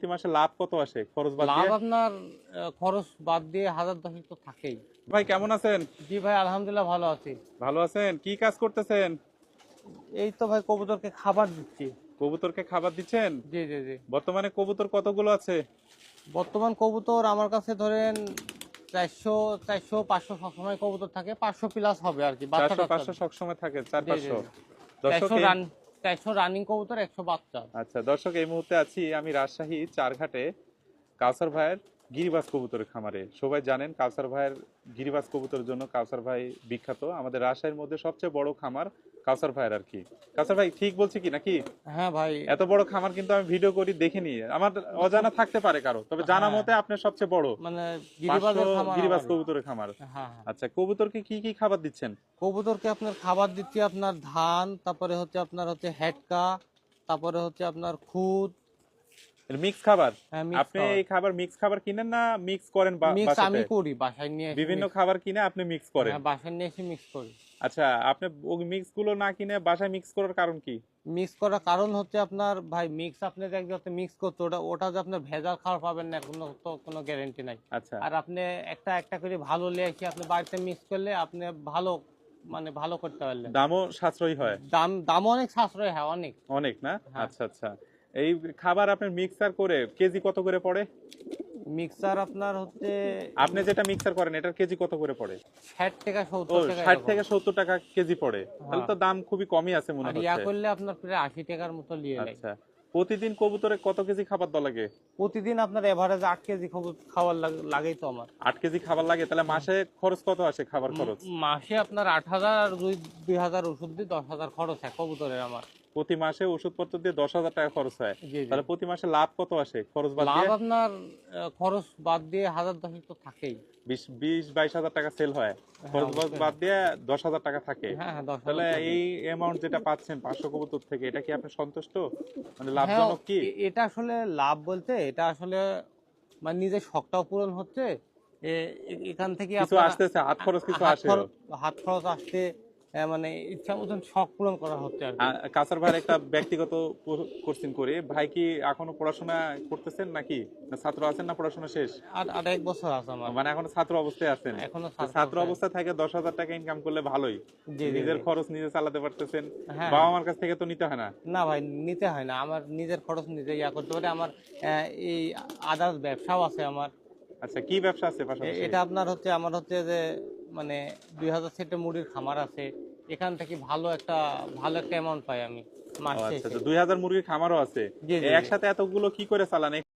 প্রতি মাসে লাভ কত আসে খরচ বাদ লাভ দিয়ে? আপনার খরচ বাদ দিয়ে 1000-10 তো থাকেই। ভাই কেমন আছেন? জি ভাই, আলহামদুলিল্লাহ ভালো আছি। ভালো আছেন? কি কাজ করতেছেন? এই তো ভাই কবুতরকে খাবার দিচ্ছি। কবুতরকে খাবার দিচ্ছেন? জি জি জি। বর্তমানে কবুতর কতগুলো আছে? বর্তমান কবুতর আমার কাছে ধরেন 400-500 সবসময় কবুতর থাকে, 500 প্লাস হবে আর কি, বাচ্চা 400 কাচ্চা। 500 সবসময় থাকে, জি জি 400-500। জি। দর্শক 400 রানিং কবুতর, 100 বাচ্চা। আচ্ছা দর্শক, এই মুহূর্তে আছি আমি রাজশাহী চারঘাটে কাউসার ভাইয়ের গিরিবাজ কবুতরের খামারে। সবাই জানেন কাউসার ভাইয়ের গিরিবাজ কবুতরের জন্য কাউসার ভাই বিখ্যাত। আমাদের রাজশাহীর মধ্যে সবচেয়ে বড় খামার কাউসার ভাইয়ের আর কি। কাউসার ভাই ঠিক বলছি কি নাকি? হ্যাঁ ভাই। এত বড় খামার কিন্তু আমি ভিডিও করি দেখিনি, আমার অজানা থাকতে পারে কারো, তবে জানা মতে আপনার সবচেয়ে বড় মানে 500 গিরিবাজের খামার গিরিবাজ আমারই। কবুতরের খামার। হ্যাঁ হ্যাঁ। আচ্ছা, কবুতরকে কি কি খাবার দিচ্ছেন? কবুতরকে আপনার খাবার দিচ্ছি, আপনার ধান, তারপরে হচ্ছে আপনার হেডকা, তারপরে হচ্ছে আপনার খুদ। মিক্স খাবার? হ্যাঁ, মিক্স আপনি খাবার। এই খাবার মিক্স খাবার কিনেন না মিক্স করেন মিক্স আমি বাসাতে? করি, বাসায় নিয়ে এসে বিভিন্ন mix- খাবার কিনে আপনি মিক্স করেন? হ্যাঁ, বাসায় নিয়ে এসে মিক্স করি। আচ্ছা, আপনি ওই মিক্স গুলো না কিনে বাসায় মিক্স করার কারণ কি? মিক্স করার কারণ হচ্ছে আপনার ভাই, মিক্স আপনি যে একসাথে মিক্স করতে, ওটা ওটা যে আপনার ভেজাল খাবার পাবেন না, কোনো গ্যারান্টি নাই। আচ্ছা আর আপনি একটা একটা করে ভালো নিয়ে এসে আপনি বাড়িতে মিক্স করলে আপনি ভালো, মানে ভালো করতে পারলেন। দামও সাশ্রয়ী হয়? দামও অনেক সাশ্রয় হয়, অনেক। অনেক না? হ্যাঁ। আচ্ছা আচ্ছা। এই খাবার আপনি মিক্সার করে কেজি কত করে পড়ে? মিক্সার আপনার হচ্ছে আপনি যেটা মিক্সার করেন এটার কেজি কত করে পড়ে? 60 টাকা ও 70 টাকা 60 এরকম। থেকে 70 টাকা কেজি পড়ে, তাহলে হ্যাঁ। তো দাম খুবই কমই আছে মনে আর ইয়া হচ্ছে। করলে আপনার প্রায় 80 টাকার মতো নিয়ে নেয়। আচ্ছা, প্রতিদিন কবুতরে কত কেজি খাবার দেওয়া লাগে? প্রতিদিন আপনার এভারেজ 8 কেজি খাবার লাগেই তো আমার। 8 কেজি খাবার লাগে, তাহলে মাসে খরচ কত আসে খাবার খরচ? মাসে আপনার 8000 আর 2000 ওষুধ দিয়ে 10,000 খরচ হয় কবুতরের আমার। প্রতি মাসে ওষুধপত্র দিয়ে 10,000 টাকা খরচ হয়। জি জি। তাহলে প্রতি মাসে লাভ কত আসে খরচ বাদ লাভ দিয়ে? আপনার খরচ বাদ দিয়ে 1000-10 তো থাকেই। 20-22 হাজার টাকা সেল হয়, খরচ অবশ্যই। বাদ দিয়ে 10,000 টাকা থাকে। হ্যাঁ হ্যাঁ, 10,000 তাহলে থাকে। এই অ্যামাউন্ট যেটা পাচ্ছেন 500 কবুতর থেকে, এটা কি আপনি সন্তুষ্ট? মানে হ্যাঁ, লাভজনক কি? এটা আসলে লাভ বলতে, এটা আসলে মানে নিজের শখটাও পূরণ হচ্ছে। এখান থেকে কিছু আপনার আসতেছে, হাত খরচ কিছু আসে। হাত খরচ আসছে, মানে ইচ্ছা মতন শখ পূরণ করা হচ্ছে আর কি। কাসার ভাইয়ের একটা ব্যক্তিগত কোশ্চেন করি, ভাই কি এখনো পড়াশোনা করতেছেন নাকি, না ছাত্র আছেন, না পড়াশোনা শেষ? আর আর 1 বছর আছে আমার। মানে এখনো ছাত্র অবস্থায় আছেন? এখনো তো ছাত্র অবস্থায় থেকে 10,000 টাকা ইনকাম করলে ভালোই, জি জি নিজের জি। খরচ নিজে চালাতে পারতেছেন। হ্যাঁ বাবা হ্যাঁ। মার কাছ থেকে তো নিতে হয় না? না ভাই, নিতে হয় না, আমার নিজের খরচ নিজে ইয়া করতে পারে। আমার এই আদার্স ব্যবসাও আছে আমার। আচ্ছা, কি ব্যবসা আছে পাশাপাশি? এটা আপনার হচ্ছে, আমার হচ্ছে যে মানে 2000 সেটে মুরগির খামার আছে। এখান থেকে ভালো একটা অ্যামাউন্ট পাই আমি মাস ও আচ্ছা, শেষে। তো 2000 মুরগির খামারও আছে? জি জি জি। একসাথে এতগুলো কি করে চালান?